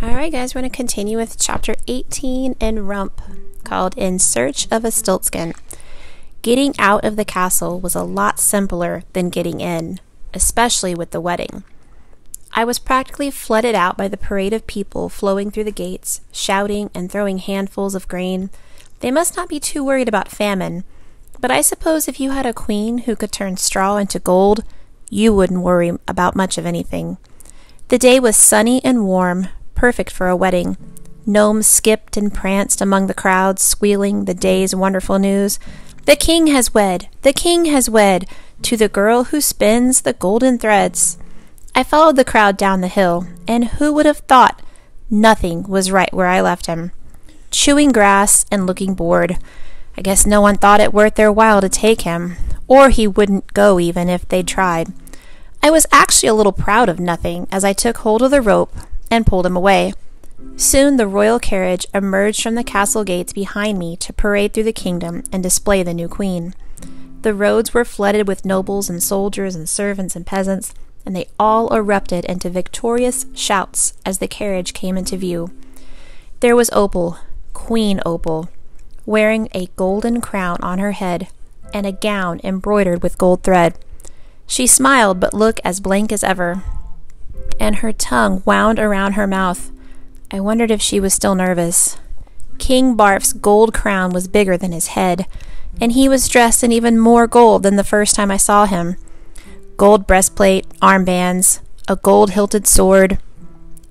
Alright guys, we're going to continue with chapter 18 in Rump, called In Search of a Stiltskin. Getting out of the castle was a lot simpler than getting in, especially with the wedding. I was practically flooded out by the parade of people flowing through the gates, shouting and throwing handfuls of grain. They must not be too worried about famine, but I suppose if you had a queen who could turn straw into gold, you wouldn't worry about much of anything. The day was sunny and warm, perfect for a wedding. Gnomes skipped and pranced among the crowds, squealing the day's wonderful news. The king has wed! The king has wed! To the girl who spins the golden threads. I followed the crowd down the hill, and who would have thought nothing was right where I left him? Chewing grass and looking bored. I guess no one thought it worth their while to take him, or he wouldn't go even if they'd tried. I was actually a little proud of nothing as I took hold of the rope and pulled him away. Soon the royal carriage emerged from the castle gates behind me to parade through the kingdom and display the new queen. The roads were flooded with nobles and soldiers and servants and peasants, and they all erupted into victorious shouts as the carriage came into view. There was Opal, Queen Opal, wearing a golden crown on her head and a gown embroidered with gold thread. She smiled but looked as blank as ever, and her tongue wound around her mouth. I wondered if she was still nervous. King Barf's gold crown was bigger than his head, and he was dressed in even more gold than the first time I saw him. Gold breastplate, armbands, a gold-hilted sword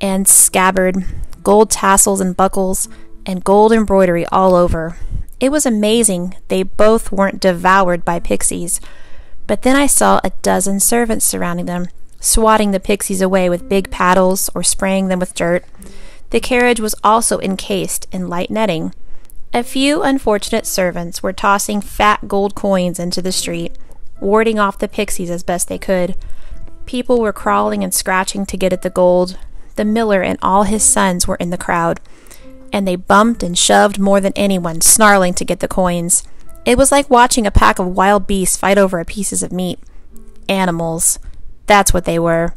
and scabbard, gold tassels and buckles, and gold embroidery all over. It was amazing they both weren't devoured by pixies. But then I saw a dozen servants surrounding them, swatting the pixies away with big paddles or spraying them with dirt. The carriage was also encased in light netting. A few unfortunate servants were tossing fat gold coins into the street, warding off the pixies as best they could. People were crawling and scratching to get at the gold. The miller and all his sons were in the crowd, and they bumped and shoved more than anyone, snarling to get the coins. It was like watching a pack of wild beasts fight over pieces of meat. Animals. That's what they were.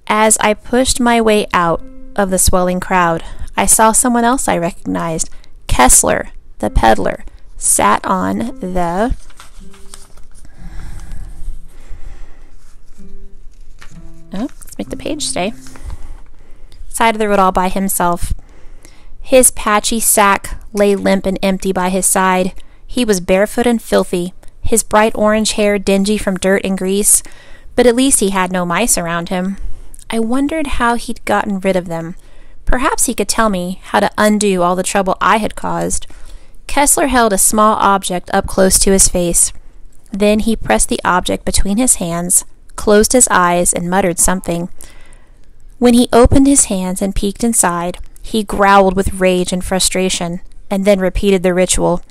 As I pushed my way out of the swelling crowd, I saw someone else I recognized. Kessler, the peddler, sat on the let's make the page stay. Side of the road all by himself. His patchy sack lay limp and empty by his side. He was barefoot and filthy, his bright orange hair dingy from dirt and grease, but at least he had no mice around him. I wondered how he'd gotten rid of them. Perhaps he could tell me how to undo all the trouble I had caused. Kessler held a small object up close to his face. Then he pressed the object between his hands, closed his eyes, and muttered something. When he opened his hands and peeked inside, he growled with rage and frustration, and then repeated the ritual.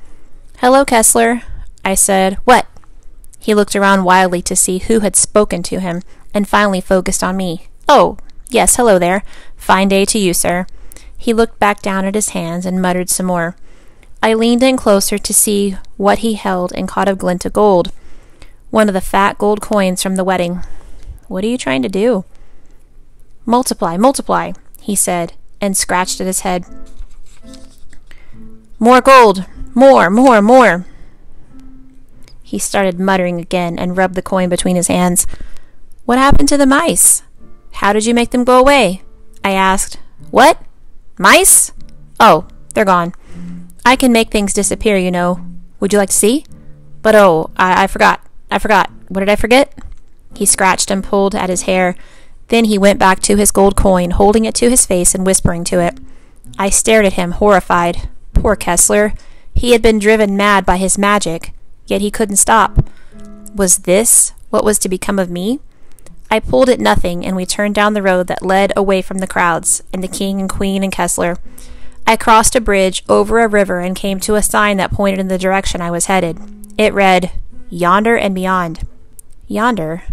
"Hello, Kessler," I said. "What?" He looked around wildly to see who had spoken to him, and finally focused on me. "Oh, yes, hello there. Fine day to you, sir." He looked back down at his hands and muttered some more. I leaned in closer to see what he held and caught a glint of gold. One of the fat gold coins from the wedding. "What are you trying to do?" "Multiply, multiply," he said, and scratched at his head. "More gold! More, more, more!" He started muttering again and rubbed the coin between his hands. "What happened to the mice? How did you make them go away?" I asked. "What? Mice? Oh, they're gone. I can make things disappear, you know. Would you like to see? But oh, I forgot. What did I forget?" He scratched and pulled at his hair. Then he went back to his gold coin, holding it to his face and whispering to it. I stared at him, horrified. Poor Kessler. He had been driven mad by his magic, yet he couldn't stop. Was this what was to become of me? I pulled at nothing, and we turned down the road that led away from the crowds, and the king and queen and Kessler. I crossed a bridge over a river and came to a sign that pointed in the direction I was headed. It read, "Yonder and beyond." Yonder?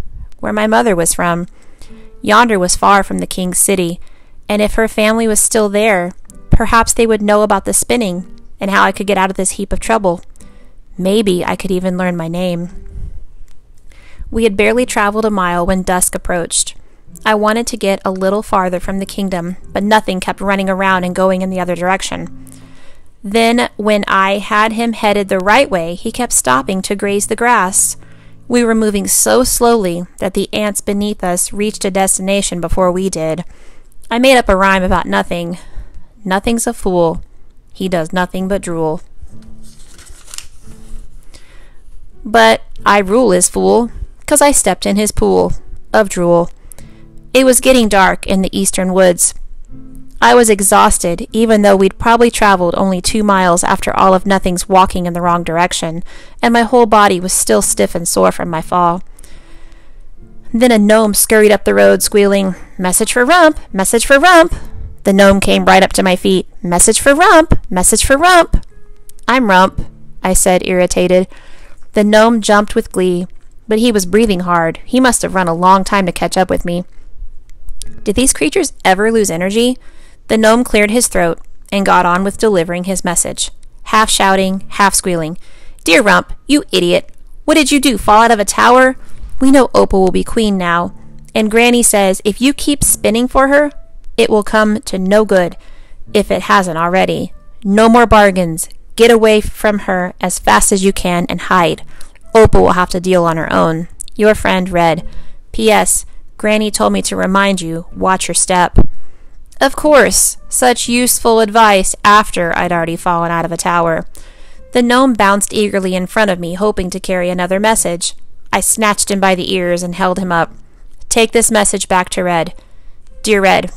Where my mother was from. Yonder was far from the king's city, and if her family was still there, perhaps they would know about the spinning and how I could get out of this heap of trouble. Maybe I could even learn my name. We had barely traveled a mile when dusk approached. I wanted to get a little farther from the kingdom, but nothing kept running around and going in the other direction. Then, when I had him headed the right way, he kept stopping to graze the grass. We were moving so slowly that the ants beneath us reached a destination before we did. I made up a rhyme about nothing. Nothing's a fool. He does nothing but drool. But I rule his fool, 'cause I stepped in his pool of drool. It was getting dark in the eastern woods. I was exhausted, even though we'd probably traveled only 2 miles after all of Nothing's walking in the wrong direction, and my whole body was still stiff and sore from my fall. Then a gnome scurried up the road, squealing, "Message for Rump! Message for Rump!" The gnome came right up to my feet. "Message for Rump! Message for Rump!" "I'm Rump," I said, irritated. The gnome jumped with glee, but he was breathing hard. He must have run a long time to catch up with me. Did these creatures ever lose energy? The gnome cleared his throat and got on with delivering his message, half shouting, half squealing. "Dear Rump, you idiot! What did you do, fall out of a tower? We know Opal will be queen now, and Granny says if you keep spinning for her, it will come to no good, if it hasn't already. No more bargains. Get away from her as fast as you can and hide. Opal will have to deal on her own. Your friend, Red. P.S. Granny told me to remind you, watch your step." Of course, such useful advice after I'd already fallen out of a tower. The gnome bounced eagerly in front of me, hoping to carry another message. I snatched him by the ears and held him up. "Take this message back to Red. Dear Red,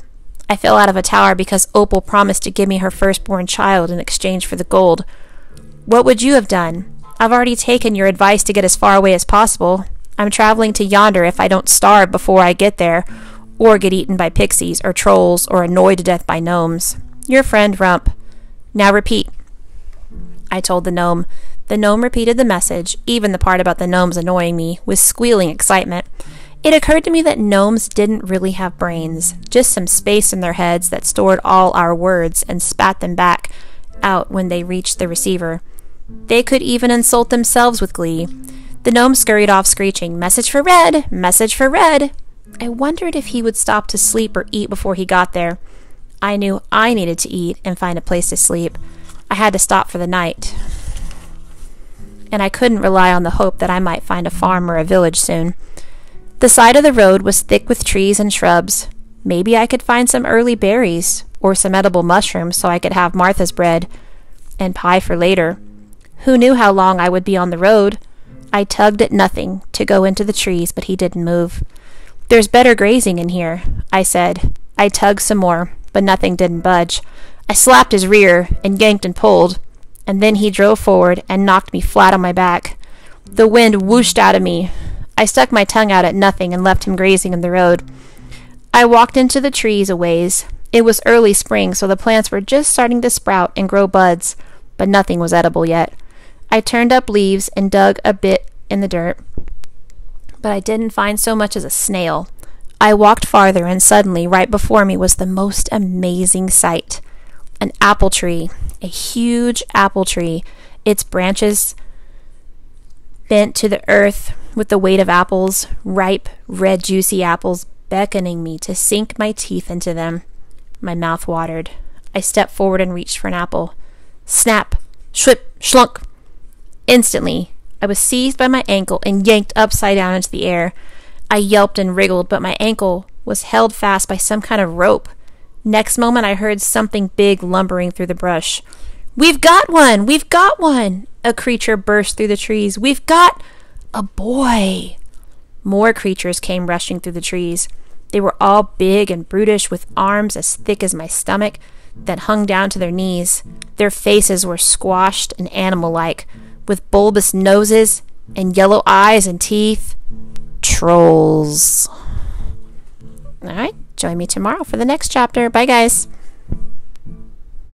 I fell out of a tower because Opal promised to give me her firstborn child in exchange for the gold. What would you have done? I've already taken your advice to get as far away as possible. I'm traveling to yonder if I don't starve before I get there, or get eaten by pixies or trolls or annoyed to death by gnomes. Your friend, Rump. Now repeat." I told the gnome. The gnome repeated the message, even the part about the gnomes annoying me, with squealing excitement. It occurred to me that gnomes didn't really have brains, just some space in their heads that stored all our words and spat them back out when they reached the receiver. They could even insult themselves with glee. The gnome scurried off screeching, "Message for Red! Message for Red!" I wondered if he would stop to sleep or eat before he got there. I knew I needed to eat and find a place to sleep. I had to stop for the night. And I couldn't rely on the hope that I might find a farm or a village soon. The side of the road was thick with trees and shrubs. Maybe I could find some early berries or some edible mushrooms so I could have Martha's bread and pie for later. Who knew how long I would be on the road? I tugged at Nothing to go into the trees, but he didn't move. "There's better grazing in here," I said. I tugged some more, but Nothing didn't budge. I slapped his rear and yanked and pulled, and then he drove forward and knocked me flat on my back. The wind whooshed out of me. I stuck my tongue out at Nothing and left him grazing in the road. I walked into the trees a ways. It was early spring, so the plants were just starting to sprout and grow buds, but nothing was edible yet. I turned up leaves and dug a bit in the dirt, but I didn't find so much as a snail. I walked farther, and suddenly, right before me was the most amazing sight. An apple tree, a huge apple tree, its branches bent to the earth with the weight of apples, ripe, red, juicy apples beckoning me to sink my teeth into them. My mouth watered. I stepped forward and reached for an apple. Snap! Schwip! Schlunk! Instantly, I was seized by my ankle and yanked upside down into the air. I yelped and wriggled, but my ankle was held fast by some kind of rope. Next moment, I heard something big lumbering through the brush. "We've got one! We've got one!" A creature burst through the trees. "We've got a boy!" More creatures came rushing through the trees. They were all big and brutish, with arms as thick as my stomach that hung down to their knees. Their faces were squashed and animal-like, with bulbous noses and yellow eyes and teeth. Trolls. All right, join me tomorrow for the next chapter. Bye, guys.